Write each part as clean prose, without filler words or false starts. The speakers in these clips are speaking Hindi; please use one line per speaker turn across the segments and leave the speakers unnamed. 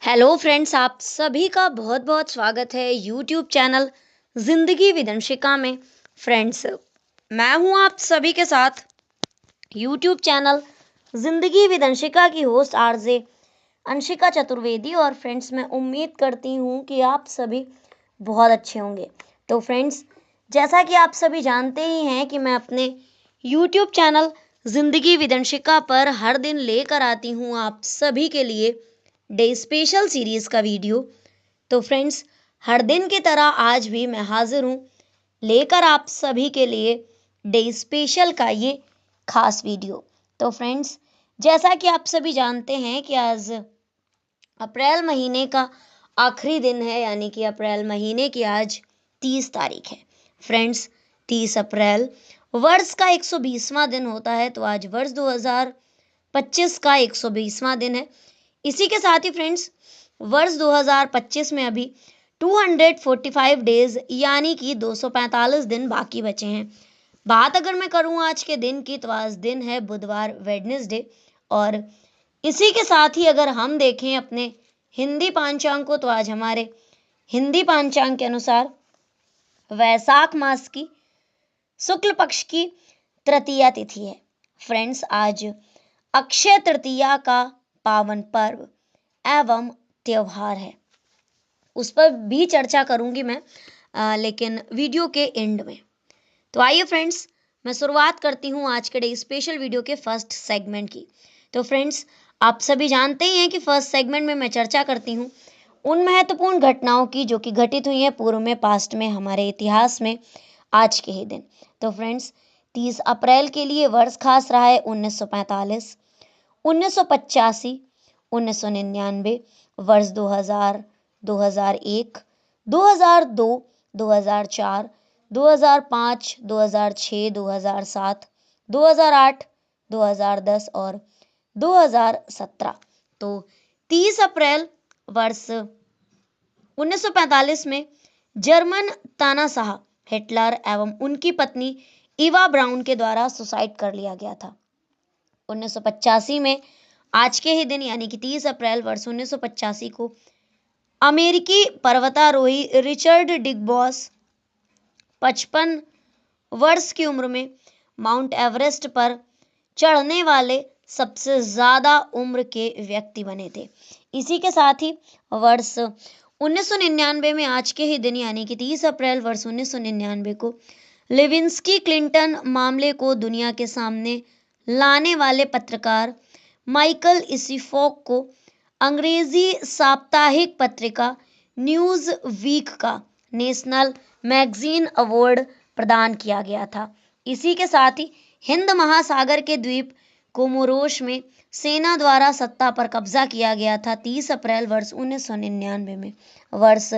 हेलो फ्रेंड्स, आप सभी का बहुत बहुत स्वागत है यूट्यूब चैनल जिंदगी विदंशिका में। फ्रेंड्स, मैं हूं आप सभी के साथ यूट्यूब चैनल जिंदगी विदंशिका की होस्ट आरजे अंशिका चतुर्वेदी। और फ्रेंड्स, मैं उम्मीद करती हूं कि आप सभी बहुत अच्छे होंगे। तो फ्रेंड्स, जैसा कि आप सभी जानते ही हैं कि मैं अपने यूट्यूब चैनल जिंदगी विदंशिका पर हर दिन लेकर आती हूं आप सभी के लिए डे स्पेशल सीरीज का वीडियो। तो फ्रेंड्स, हर दिन की तरह आज भी मैं हाजिर हूँ लेकर आप सभी के लिए डे स्पेशल का ये खास वीडियो। तो फ्रेंड्स, जैसा कि आप सभी जानते हैं कि आज अप्रैल महीने का आखिरी दिन है, यानी कि अप्रैल महीने की आज 30 तारीख है। फ्रेंड्स, 30 अप्रैल वर्ष का 120वां दिन होता है, तो आज वर्ष 2025 का 120वां दिन है। इसी के साथ ही फ्रेंड्स, वर्ष 2025 में अभी 245 डेज यानी कि 245 दिन बाकी बचे हैं। बात अगर मैं करूं आज के दिन की, तो आज दिन है बुधवार, वेडनेसडे। और इसी के साथ ही अगर हम देखें अपने हिंदी पांचांग को, तो आज हमारे हिंदी पांचांग के अनुसार वैशाख मास की शुक्ल पक्ष की तृतीया तिथि है। फ्रेंड्स, आज अक्षय तृतीया का पावन पर्व एवं त्योहार है, उस पर भी चर्चा करूंगी मैं, लेकिन वीडियो के एंड में। तो आइए फ्रेंड्स, मैं शुरुआत करती हूं आज के डे स्पेशल वीडियो के फर्स्ट सेगमेंट की। तो फ्रेंड्स, आप सभी जानते ही हैं कि फर्स्ट सेगमेंट में मैं चर्चा करती हूं उन महत्वपूर्ण घटनाओं की जो कि घटित हुई हैं पूर्व में, पास्ट में, हमारे इतिहास में आज के ही दिन। तो फ्रेंड्स, 30 अप्रैल के लिए वर्ष खास रहा है 1945, 1985, 1999, वर्ष 2000, 2001, 2002, 2004, 2005, 2006, 2007, 2008, 2010 और 2017। तो 30 अप्रैल वर्ष 1945 में जर्मन तानाशाह हिटलर एवं उनकी पत्नी इवा ब्राउन के द्वारा सुसाइड कर लिया गया था। 1985 में आज के ही दिन यानी कि 30 अप्रैल वर्ष 1985 को अमेरिकी पर्वतारोही रिचर्ड डिगबॉस 55 वर्ष की उम्र में माउंट एवरेस्ट पर चढ़ने वाले सबसे ज्यादा उम्र के व्यक्ति बने थे। इसी के साथ ही वर्ष 1999 में आज के ही दिन यानी कि 30 अप्रैल वर्ष 1999 को लेविंस्की क्लिंटन मामले को दुनिया के सामने लाने वाले पत्रकार माइकल इसिफोक को अंग्रेजी साप्ताहिक पत्रिका न्यूज वीक का नेशनल मैगजीन अवार्ड प्रदान किया गया था। इसी के साथ ही हिंद महासागर के द्वीप कोमोरोस में सेना द्वारा सत्ता पर कब्जा किया गया था 30 अप्रैल वर्ष 1999 में। वर्ष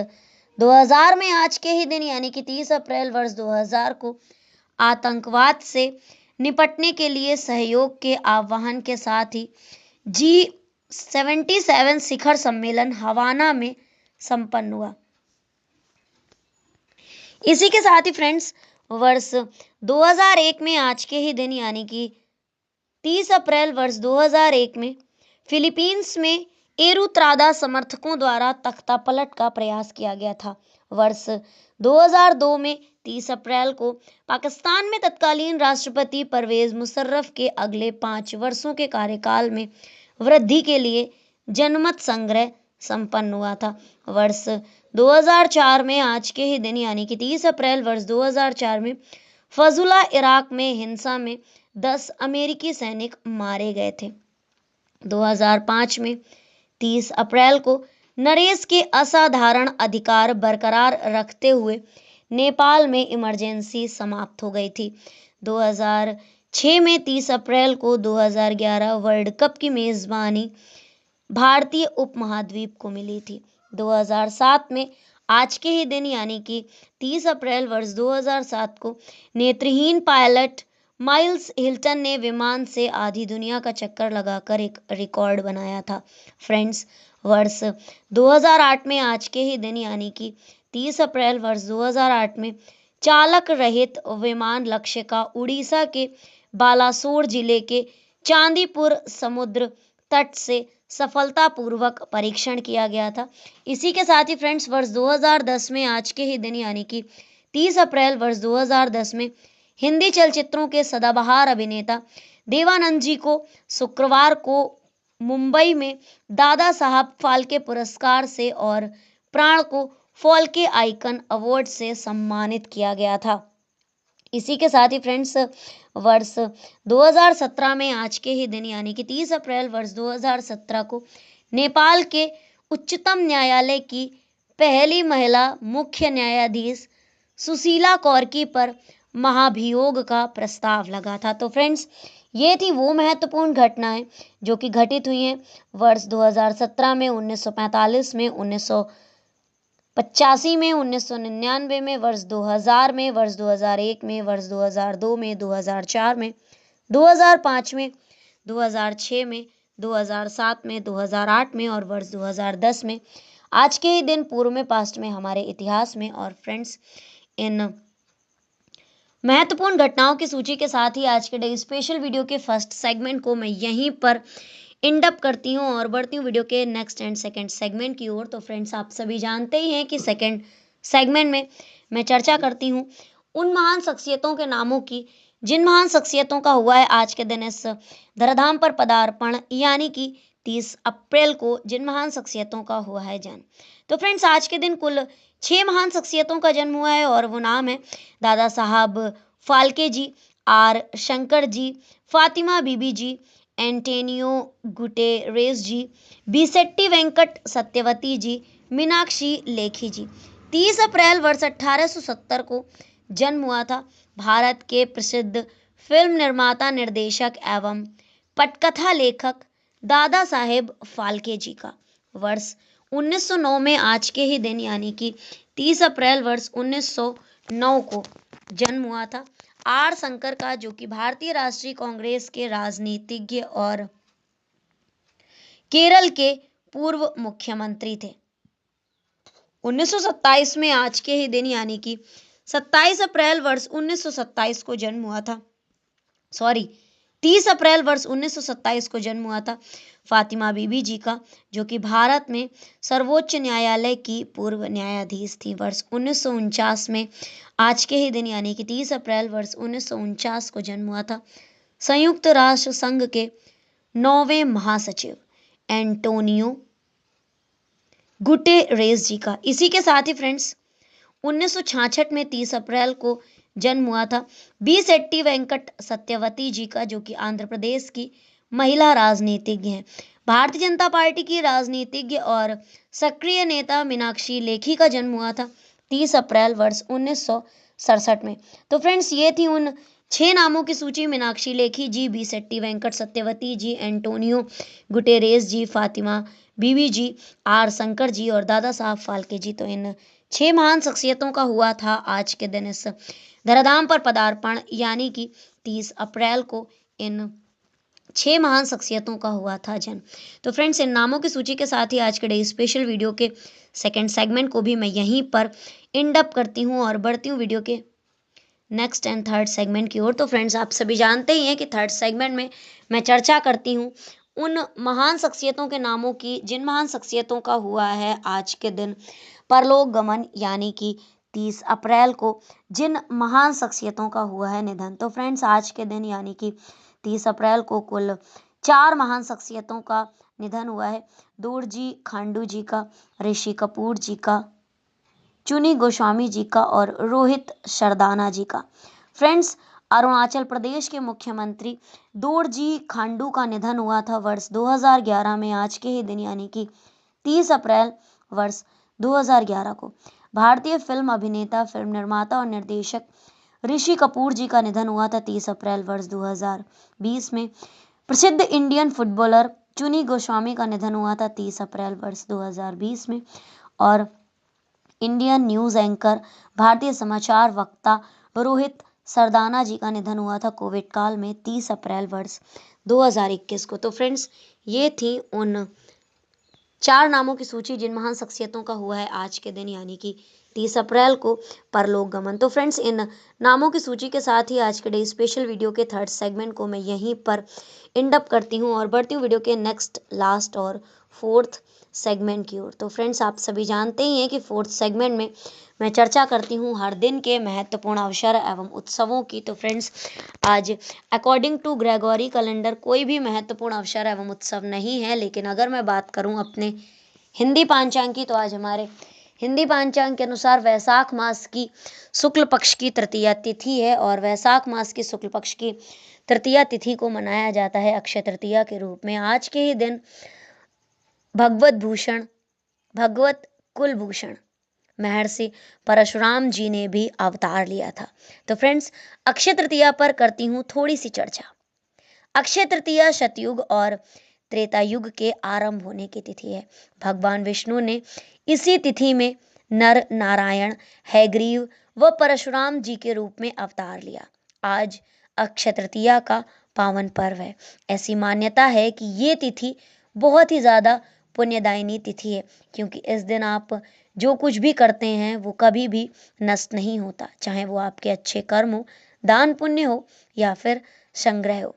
2000 में आज के ही दिन यानी कि 30 अप्रैल वर्ष 2000 को आतंकवाद से निपटने के लिए सहयोग के आह्वान के साथ ही G77 शिखर सम्मेलन हवाना में संपन्न हुआ। इसी के साथ ही फ्रेंड्स, वर्ष 2001 में आज के ही दिन यानी कि 30 अप्रैल वर्ष 2001 में फिलीपींस में एरुत्रादा समर्थकों द्वारा तख्ता पलट का प्रयास किया गया था। वर्ष 2002 में 30 अप्रैल को पाकिस्तान में तत्कालीन राष्ट्रपति परवेज मुशर्रफ के अगले 5 वर्षों के कार्यकाल में वृद्धि के लिए जनमत संग्रह संपन्न हुआ था। वर्ष 2004 में आज के ही दिन यानी कि 30 अप्रैल वर्ष 2004 में फजुला इराक में हिंसा में 10 अमेरिकी सैनिक मारे गए थे। 2005 में 30 अप्रैल को नरेश के असाधारण अधिकार बरकरार रखते हुए नेपाल में इमरजेंसी समाप्त हो गई थी। 2006 में 30 अप्रैल को 2011 वर्ल्ड कप की मेजबानी भारतीय उपमहाद्वीप को मिली थी। 2007 में आज के ही दिन यानी कि 30 अप्रैल वर्ष 2007 को नेत्रहीन पायलट माइल्स हिल्टन ने विमान से आधी दुनिया का चक्कर लगाकर एक रिकॉर्ड बनाया था। फ्रेंड्स, वर्ष 2008 में आज के ही दिन यानी कि 30 अप्रैल वर्ष 2008 में चालक रहित विमान लक्ष्य का उड़ीसा के बालासोर जिले के चांदीपुर समुद्र तट से सफलतापूर्वक परीक्षण किया गया था। इसी के साथ ही फ्रेंड्स वर्ष 2010 में आज के ही दिन यानी कि 30 अप्रैल वर्ष 2010 में हिंदी चलचित्रों के सदाबहार अभिनेता देवानंद जी को शुक्रवार को मुंबई में दादा साहब फाल्के पुरस्कार से और प्राण को फाल्के आइकन अवार्ड से सम्मानित किया गया था। इसी के साथ ही फ्रेंड्स वर्ष 2017 में आज के ही दिन यानी कि 30 अप्रैल वर्ष 2017 को नेपाल के उच्चतम न्यायालय की पहली महिला मुख्य न्यायाधीश सुशीला कौरकी पर महाभियोग का प्रस्ताव लगा था। तो फ्रेंड्स ये थी वो महत्वपूर्ण घटनाएं जो कि घटित हुई हैं वर्ष 2017 में, 1945 में, 1985 में, 1999 में, वर्ष 2000 में, वर्ष 2001 में, वर्ष 2002 में, 2004 में, 2005 में, 2006 में, 2007 में, 2008 में और वर्ष 2010 में। आज के ही दिन पूर्व में, पास्ट में, हमारे इतिहास में। और फ्रेंड्स इन महत्वपूर्ण घटनाओं की सूची के साथ ही आज के डे स्पेशल वीडियो के फर्स्ट सेगमेंट को मैं यहीं पर एंड अप करती हूँ और बढ़ती हूँ वीडियो के नेक्स्ट एंड सेकंड सेगमेंट की ओर। तो फ्रेंड्स आप सभी जानते ही हैं कि सेकंड सेगमेंट में मैं चर्चा करती हूँ उन महान शख्सियतों के नामों की जिन महान शख्सियतों का हुआ है आज के दिन इस धराधाम पर पदार्पण, यानी कि 30 अप्रैल को जिन महान शख्सियतों का हुआ है जन्म। तो फ्रेंड्स आज के दिन कुल 6 महान शख्सियतों का जन्म हुआ है और वो नाम है Dada Saheb Phalke ji, R Shankar ji, Fatima Bibi ji, Antonio Guterres ji, Bisetti Venkat Satyavati ji, Meenakshi Lekhi ji. 30 अप्रैल वर्ष 1870 को जन्म हुआ था भारत के प्रसिद्ध फिल्म निर्माता, निर्देशक एवं पटकथा लेखक दादा साहेब फाल्के जी का। वर्ष 1909 में आज के ही दिन यानी कि 30 अप्रैल वर्ष 1909 को जन्म हुआ था आर शंकर का, जो कि भारतीय राष्ट्रीय कांग्रेस के राजनीतिज्ञ और केरल के पूर्व मुख्यमंत्री थे। 1927 में आज के ही दिन यानी कि 27 अप्रैल वर्ष 1927 को जन्म हुआ था 30 अप्रैल वर्ष 1927 को जन्म हुआ था फातिमा बीबी जी का, जो कि भारत में सर्वोच्च न्यायालय की पूर्व न्यायाधीश थी। वर्ष 1949 में आज के ही दिन यानी कि 30 अप्रैल वर्ष 1949 को जन्म हुआ था संयुक्त राष्ट्र संघ के 9वें महासचिव एंटोनियो गुटेरेस जी का। इसी के साथ ही फ्रेंड्स 1966 में 30 अप्रैल को जन्म हुआ था बीसेट्टी वेंकट सत्यवती जी का, जो कि आंध्र प्रदेश की महिला राजनीतिज्ञ हैं। भारतीय जनता पार्टी की राजनीतिज्ञ और सक्रिय नेता मीनाक्षी लेखी का जन्म हुआ था 30 अप्रैल वर्ष 1967 में। तो फ्रेंड्स ये थी उन 6 नामों की सूची, Meenakshi Lekhi ji, Bisetti Venkat Satyavati ji, Antonio Guterres ji, Fatima Bibi ji, R Shankar ji और दादा साहब फाल्के जी। तो इन 6 महान शख्सियतों का हुआ था आज के दिन इस धराधाम पर पदार्पण, यानी कि 30 अप्रैल को इन 6 महान शख्सियतों का हुआ था जन्म। तो फ्रेंड्स इन नामों की सूची के साथ ही आज के डे स्पेशल वीडियो के सेकंड सेगमेंट को भी मैं यहीं पर एंड अप करती हूँ और बढ़ती हूँ वीडियो के नेक्स्ट एंड थर्ड सेगमेंट की ओर। तो फ्रेंड्स आप सभी जानते ही हैं कि थर्ड सेगमेंट में मैं चर्चा करती हूँ उन महान शख्सियतों के नामों की जिन महान शख्सियतों का हुआ है आज के दिन परलोक गमन, यानी कि 30 अप्रैल को जिन महान शख्सियतों का हुआ है निधन। तो फ्रेंड्स आज के दिन यानी कि 30 अप्रैल को कुल 4 महान शख्सियतों का निधन हुआ है दोरजी खांडू जी का, ऋषि कपूर जी का, चुनी गोस्वामी जी का और रोहित सरदाना जी का। फ्रेंड्स अरुणाचल प्रदेश के मुख्यमंत्री दोरजी खांडू का निधन हुआ था वर्ष 2011 में आज के ही दिन यानी कि 30 अप्रैल वर्ष 2011 को। भारतीय फिल्म अभिनेता, फिल्म निर्माता और निर्देशक ऋषि कपूर जी का निधन हुआ था 30 अप्रैल वर्ष 2020 में। प्रसिद्ध इंडियन फुटबॉलर चुनी गोस्वामी का निधन हुआ था 30 अप्रैल वर्ष 2020 में। और इंडियन न्यूज़ एंकर, भारतीय समाचार वक्ता रोहित सरदाना जी का निधन हुआ था कोविड काल में 30 अप्रैल वर्ष 2021 को। तो फ्रेंड्स ये थी उन 4 नामों की सूची जिन महान शख्सियतों का हुआ है आज के दिन यानी कि 30 अप्रैल को परलोक गमन। तो फ्रेंड्स, इन नामों की सूची के साथ ही आज के डे स्पेशल वीडियो के थर्ड सेगमेंट को मैं यहीं पर एंड अप करती हूँ और बढ़ती हूँ वीडियो के नेक्स्ट, लास्ट और फोर्थ सेगमेंट की ओर। तो फ्रेंड्स, आप सभी जानते ही हैं कि फोर्थ सेगमेंट में मैं चर्चा करती हूँ हर दिन के महत्वपूर्ण अवसर एवं उत्सवों की। तो फ्रेंड्स, आज अकॉर्डिंग टू ग्रेगोरी कैलेंडर कोई भी महत्वपूर्ण अवसर एवं उत्सव नहीं है, लेकिन अगर मैं बात करूँ अपने हिंदी पांचांग की, तो आज हमारे हिंदी पांचांग के अनुसार वैशाख मास की शुक्ल पक्ष की तृतीया तिथि है और वैशाख मास की शुक्ल पक्ष की तृतीया तिथि को मनाया जाता है अक्षय तृतीया के रूप में। आज के ही दिन भगवत कुलभूषण महर्षि परशुराम जी ने भी अवतार लिया था। तो फ्रेंड्स, अक्षय तृतीया पर करती हूँ थोड़ी सी चर्चा। अक्षय तृतीया सतयुग और त्रेता युग के आरंभ होने की तिथि है। भगवान विष्णु ने इसी तिथि में नर नारायण, हैग्रीव व परशुराम जी के रूप में अवतार लिया। आज अक्षय तृतीया का पावन पर्व है। ऐसी मान्यता है कि ये तिथि बहुत ही ज्यादा पुण्यदायिनी तिथि है, क्योंकि इस दिन आप जो कुछ भी करते हैं वो कभी भी नष्ट नहीं होता, चाहे वो आपके अच्छे कर्म हो, दान पुण्य हो या फिर संग्रह हो।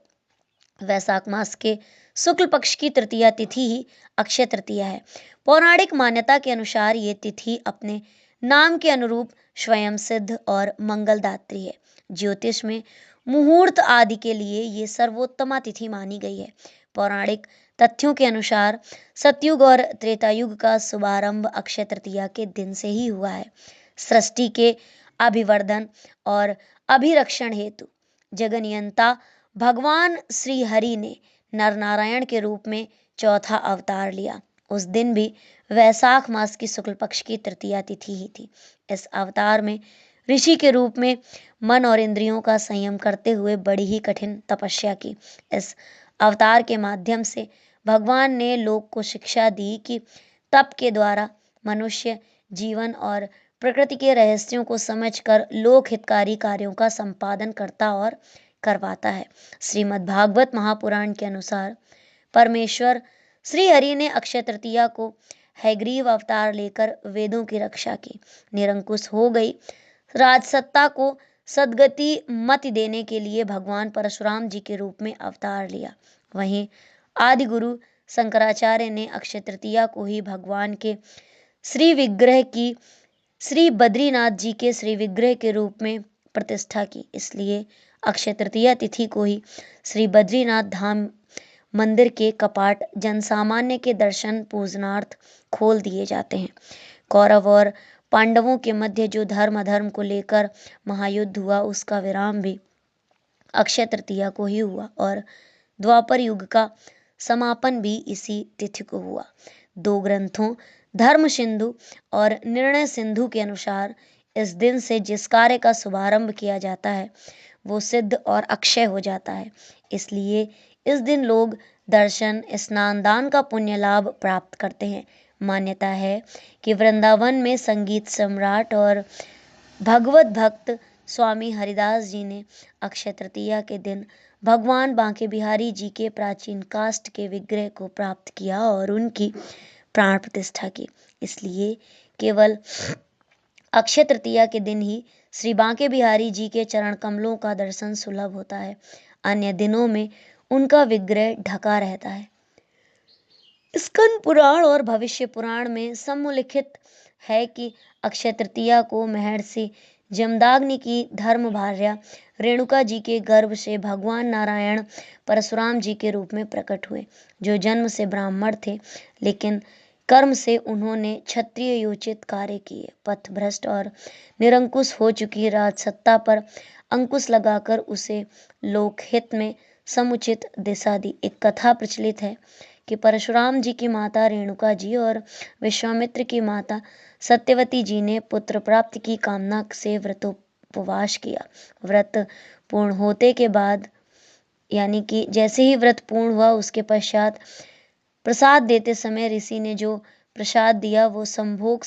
वैशाख मास के शुक्ल पक्ष की तृतीया तिथि ही अक्षय तृतीया है। पौराणिक मान्यता के अनुसार ये तिथि अपने नाम के अनुरूप स्वयं सिद्ध और मंगलदात्री है। ज्योतिष में मुहूर्त आदि के लिए ये सर्वोत्तमा तिथि मानी गई है। पौराणिक तथ्यों के अनुसार सतयुग और त्रेता युग का शुभारंभ अक्षय तृतीया के दिन से ही हुआ है। सृष्टि के अभिवर्धन और अभिरक्षण हेतु जगनियंता भगवान श्री हरि ने नर नारायण के रूप में चौथा अवतार लिया। उस दिन भी वैशाख मास की शुक्ल पक्ष की तृतीया तिथि ही थी। इस अवतार में ऋषि के रूप में मन और इंद्रियों का संयम करते हुए बड़ी ही कठिन तपस्या की। इस अवतार के माध्यम से भगवान ने लोक को शिक्षा दी कि तप के द्वारा मनुष्य जीवन और प्रकृति के रहस्यों को समझकर लोक हितकारी कार्यों का संपादन करता और करवाता है। श्रीमद् भागवत महापुराण के अनुसार परमेश्वर श्री हरि ने अक्षय तृतीया को हैग्रीव अवतार लेकर वेदों की रक्षा की। निरंकुश हो गई राजसत्ता को सद्गति मति देने के लिए भगवान परशुराम जी के रूप में अवतार लिया। वहीं आदि गुरु शंकराचार्य ने अक्षय तृतीया को ही भगवान के श्री विग्रह की श्री बद्रीनाथ जी के श्री विग्रह के रूप में प्रतिष्ठा की। इसलिए अक्षय तृतीया तिथि को ही श्री बद्रीनाथ धाम मंदिर के कपाट जनसामान्य के दर्शन पूजनार्थ खोल दिए जाते हैं। कौरव और पांडवों के मध्य जो धर्म अधर्म को लेकर महायुद्ध हुआ, उसका विराम भी अक्षय तृतीया को ही हुआ और द्वापर युग का समापन भी इसी तिथि को हुआ। दो ग्रंथों धर्म सिंधु और निर्णय सिंधु के अनुसार इस दिन से जिस कार्य का शुभारंभ किया जाता है वो सिद्ध और अक्षय हो जाता है। इसलिए इस दिन लोग दर्शन, स्नान, दान का पुण्य लाभ प्राप्त करते हैं। मान्यता है कि वृंदावन में संगीत सम्राट और भगवत भक्त स्वामी हरिदास जी ने अक्षय तृतीया के दिन भगवान बांके बिहारी जी के प्राचीन काष्ठ के विग्रह को प्राप्त किया और उनकी प्राण प्रतिष्ठा की। इसलिए केवल अक्षय तृतीया के दिन ही श्री बांके बिहारी जी के चरण कमलों का दर्शन सुलभ होता है। अन्य दिनों में उनका विग्रह ढका रहता है। स्कंद पुराण और भविष्य पुराण में सम्मिलिखित है कि अक्षय तृतीया को महर्षि जमदाग्नि की धर्म भार्या रेणुका जी के गर्भ से भगवान नारायण परशुराम जी के रूप में प्रकट हुए, जो जन्म से ब्राह्मण थे, लेकिन कर्म से उन्होंने क्षत्रिय योचित कार्य किए। पथभ्रष्ट और निरंकुश हो चुकी राजसत्ता पर अंकुश लगाकर उसे लोकहित में समुचित दिशा दी। एक कथा प्रचलित है कि परशुराम जी की माता रेणुका जी और विश्वामित्र की माता सत्यवती जी ने पुत्र प्राप्ति की कामना से व्रतोपवास किया। व्रत पूर्ण होते के बाद, यानी कि जैसे ही व्रत पूर्ण हुआ उसके पश्चात प्रसाद देते समय ऋषि ने जो प्रसाद दिया वो संयोग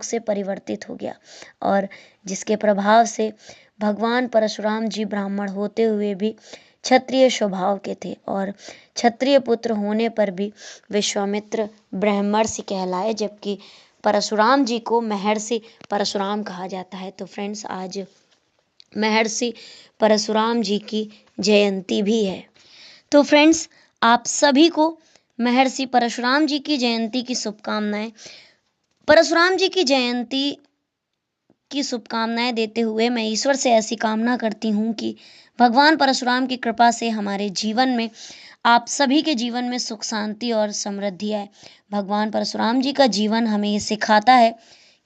से परिवर्तित हो गया और जिसके प्रभाव से भगवान परशुराम जी ब्राह्मण होते हुए भी क्षत्रिय स्वभाव के थे और क्षत्रिय पुत्र होने पर भी विश्वामित्र ब्रह्मर्षि कहलाए, जबकि परशुराम जी को महर्षि परशुराम कहा जाता है। तो फ्रेंड्स, आज महर्षि परशुराम जी की जयंती भी है। तो फ्रेंड्स, आप सभी को महर्षि परशुराम जी की जयंती की शुभकामनाएं। परशुराम जी की जयंती की शुभकामनाएं देते हुए मैं ईश्वर से ऐसी कामना करती हूँ कि भगवान परशुराम की कृपा से हमारे जीवन में, आप सभी के जीवन में सुख शांति और समृद्धि आए। भगवान परशुराम जी का जीवन हमें ये सिखाता है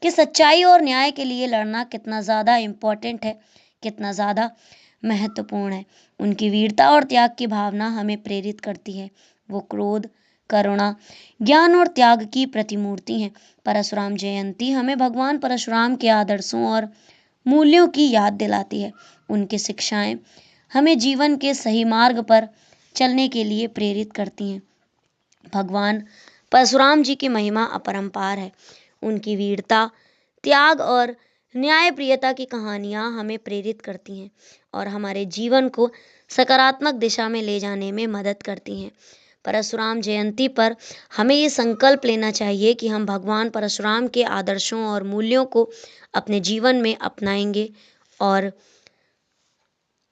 कि सच्चाई और न्याय के लिए लड़ना कितना ज़्यादा इम्पोर्टेंट है, कितना ज़्यादा महत्वपूर्ण है। उनकी वीरता और त्याग की भावना हमें प्रेरित करती है। वो क्रोध, करुणा, ज्ञान और त्याग की प्रतिमूर्ति हैं। परशुराम जयंती हमें भगवान परशुराम के आदर्शों और मूल्यों की याद दिलाती है। उनकी शिक्षाएं हमें जीवन के सही मार्ग पर चलने के लिए प्रेरित करती हैं। भगवान परशुराम जी की महिमा अपरंपार है। उनकी वीरता, त्याग और न्यायप्रियता की कहानियां हमें प्रेरित करती हैं और हमारे जीवन को सकारात्मक दिशा में ले जाने में मदद करती हैं। परशुराम जयंती पर हमें ये संकल्प लेना चाहिए कि हम भगवान परशुराम के आदर्शों और मूल्यों को अपने जीवन में अपनाएंगे और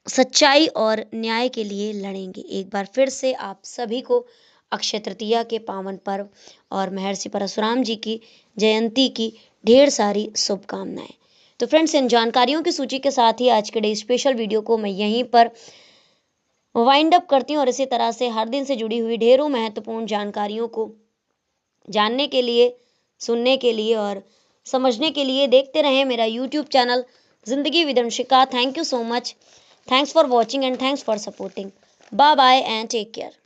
सच्चाई और न्याय के लिए लड़ेंगे। एक बार फिर से आप सभी को अक्षय तृतीया के पावन पर्व और महर्षि परशुराम जी की जयंती की ढेर सारी शुभकामनाएं। तो फ्रेंड्स, इन जानकारियों की सूची के साथ ही आज के डे स्पेशल वीडियो को मैं यहीं पर वाइंड अप करती हूँ और इसी तरह से हर दिन से जुड़ी हुई ढेरों महत्वपूर्ण जानकारियों को जानने के लिए, सुनने के लिए और समझने के लिए देखते रहें मेरा YouTube channel Zindagi Vidanshika. Thank you so much. Thanks for watching and thanks for supporting. Bye bye and take care.